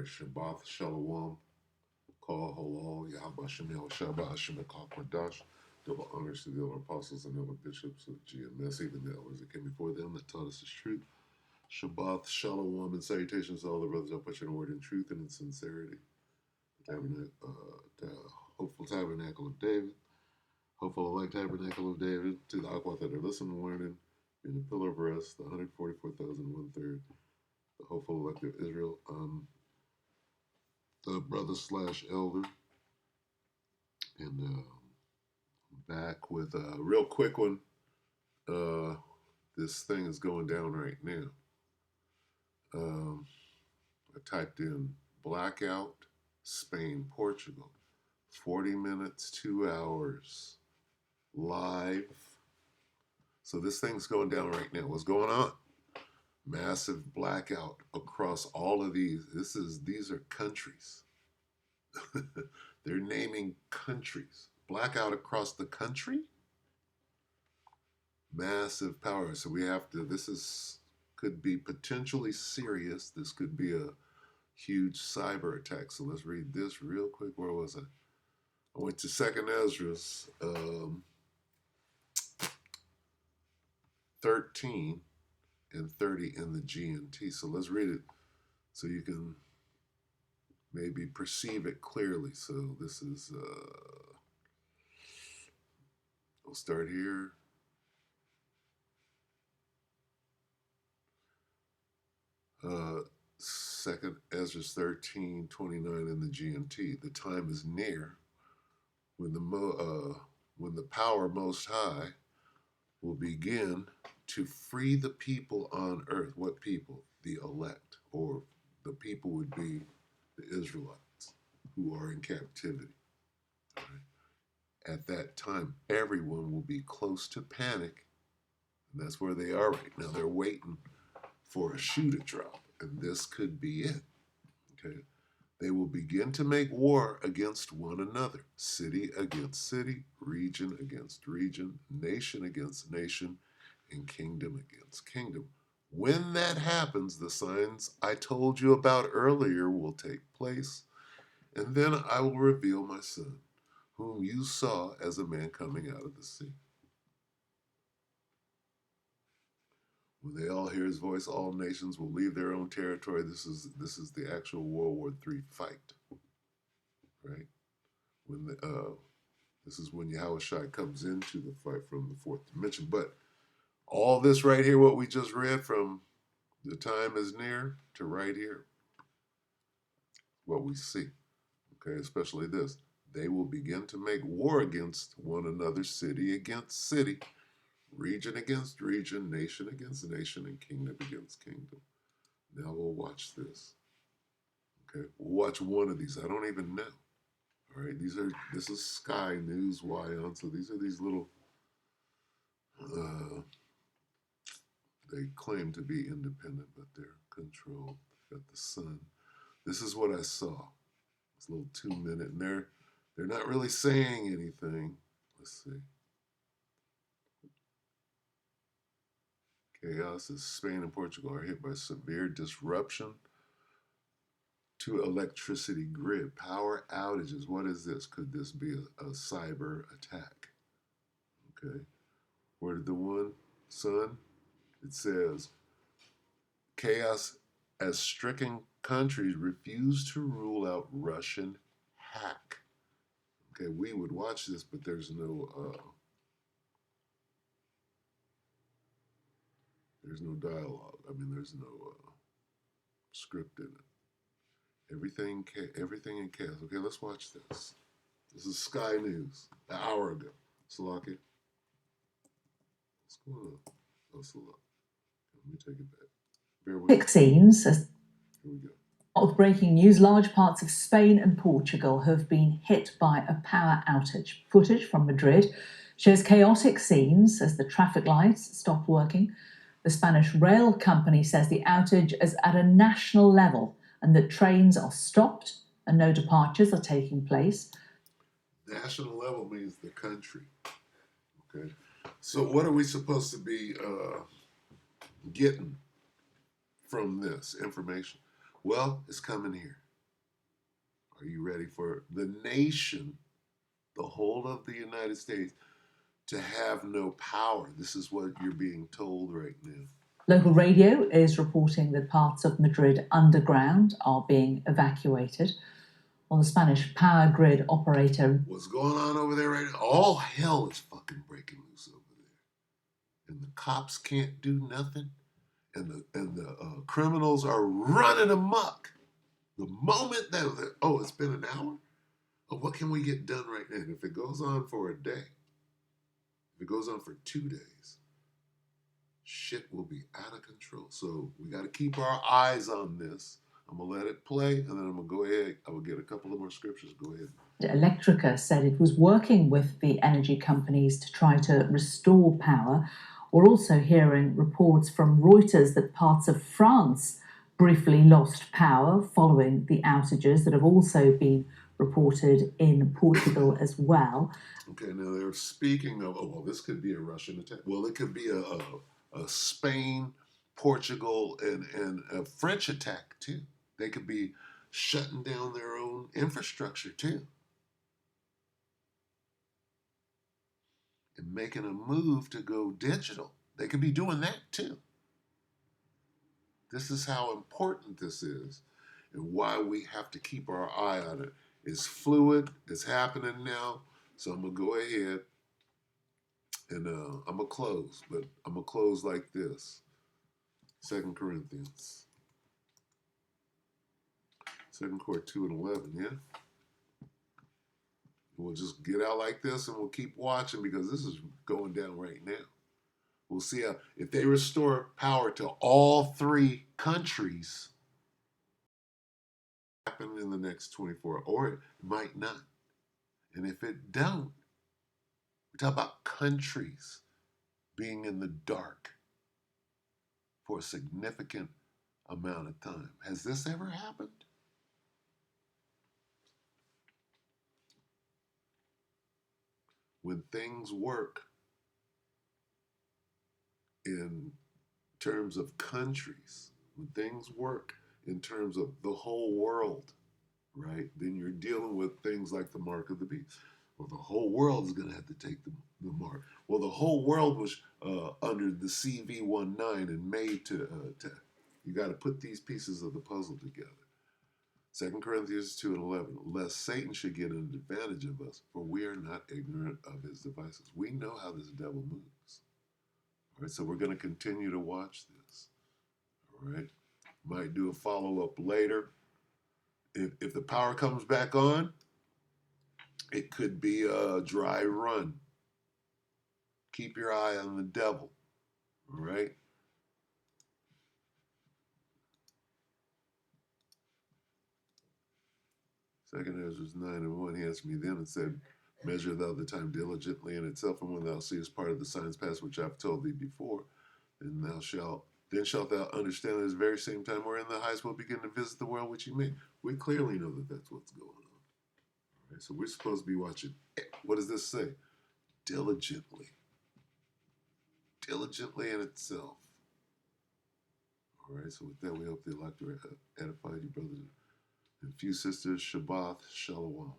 right, Shabbat Shalom, Kol Halal, Yahba Shemel Shabbat Shemekal Kodash. Double honors to the elder apostles and elder bishops of GMS, even the elders that came before them that taught us the truth. Shabbat Shalom and salutations to all the brothers that put your word in truth and in sincerity. The hopeful tabernacle of David, hopeful elect tabernacle of David, to the Aqua that are listening and learning, in the pillar of rest, the 144,000 the hopeful elect of Israel. The brother slash elder, and back with a real quick one. This thing is going down right now. I typed in blackout, Spain, Portugal, 40 minutes, 2 hours, live. So this thing's going down right now. What's going on? Massive blackout across all of these. These are countries. They're naming countries. Blackout across the country? Massive power. So we have to, could be potentially serious. This could be a huge cyber attack. So let's read this real quick. Where was I? I went to 2nd Ezra's 13 and 30 in the GNT. So let's read it so you can maybe perceive it clearly. So this is, we'll start here. Second Ezra 13:29 in the GMT. The time is near when the power most high will begin to free the people on earth. What people? The elect, or the people would be the Israelites who are in captivity. Right? At that time, everyone will be close to panic, and that's where they are right now. They're waiting for a shoe to drop, and this could be it. Okay, they will begin to make war against one another, city against city, region against region, nation against nation, and kingdom against kingdom. When that happens, the signs I told you about earlier will take place, and then I will reveal my son, whom you saw as a man coming out of the sea. When they all hear his voice, all nations will leave their own territory. This is the actual World War III fight, right? This is when Yahushua comes into the fight from the fourth dimension. But all this right here, what we just read from the time is near to right here, what we see, okay, especially this. They will begin to make war against one another, city against city, region against region, nation against nation, and kingdom against kingdom. Now we'll watch this. Okay, we'll watch one of these. I don't even know. All right, this is Sky News YON. So these are these little. They claim to be independent, but they're controlled. Got the sun. This is what I saw. This little 2-minute, and they're not really saying anything. Let's see. Chaos as Spain and Portugal are hit by severe disruption to electricity grid. Power outages. What is this? Could this be a cyber attack? Okay. Where did the one, son? It says, chaos as stricken countries refuse to rule out Russian hack. Okay, we would watch this, but there's no dialogue. I mean, there's no script in it. Everything in chaos. Okay, let's watch this. This is Sky News, an hour ago. Salaki. What's going on? Oh, Salaki. Let me take it back. Bear with me. Scenes. Here we go. Of breaking news, large parts of Spain and Portugal have been hit by a power outage. Footage from Madrid shows chaotic scenes as the traffic lights stop working. The Spanish rail company says the outage is at a national level and that trains are stopped and no departures are taking place. National level means the country. Okay. So what are we supposed to be getting from this information? Well, it's coming here. Are you ready for the nation, the whole of the United States, to have no power? This is what you're being told right now. Local radio is reporting that parts of Madrid underground are being evacuated. Well, the Spanish power grid operator. What's going on over there right now? All hell is fucking breaking loose over there. And the cops can't do nothing. And the criminals are running amok. The moment that, oh, it's been an hour? Oh, what can we get done right now? And if it goes on for a day, if it goes on for 2 days, shit will be out of control. So we got to keep our eyes on this. I'm going to let it play, and then I'm going to go ahead. I will get a couple of more scriptures. Go ahead. Electrica said it was working with the energy companies to try to restore power. We're also hearing reports from Reuters that parts of France briefly lost power following the outages that have also been reported in Portugal as well. Okay, now they're speaking of, oh, well, this could be a Russian attack. Well, it could be a Spain, Portugal, and a French attack, too. They could be shutting down their own infrastructure, too. And making a move to go digital. They could be doing that, too. This is how important this is and why we have to keep our eye on it. It's fluid. It's happening now. So I'm going to go ahead and I'm going to close. But I'm going to close like this. 2 Corinthians. 2 Corinthians 2 and 11, yeah? We'll just get out like this and we'll keep watching because this is going down right now. We'll see how, if they restore power to all 3 countries, happen in the next 24, or it might not. And if it don't, we talk about countries being in the dark for a significant amount of time. Has this ever happened? When things work in terms of countries, when things work in terms of the whole world, right? Then you're dealing with things like the mark of the beast. Well, the whole world is going to have to take the mark. Well, the whole world was under the CV19 and made to you got to put these pieces of the puzzle together. 2 Corinthians 2 and 11, lest Satan should get an advantage of us, for we are not ignorant of his devices. We know how this devil moves. All right, so we're going to continue to watch this. All right, might do a follow-up later. If the power comes back on, it could be a dry run. Keep your eye on the devil. All right? Second Ezra 9 and 1, he answered me then and said, measure thou the time diligently in itself, and when thou seest part of the signs past which I have told thee before, then shalt thou understand at this very same time wherein the highest will begin to visit the world which he made. We clearly know that that's what's going on. All right, so we're supposed to be watching. What does this say? Diligently. Diligently in itself. All right, so with that, we hope they like to edify you, brothers and few sisters. Shabbat Shalom.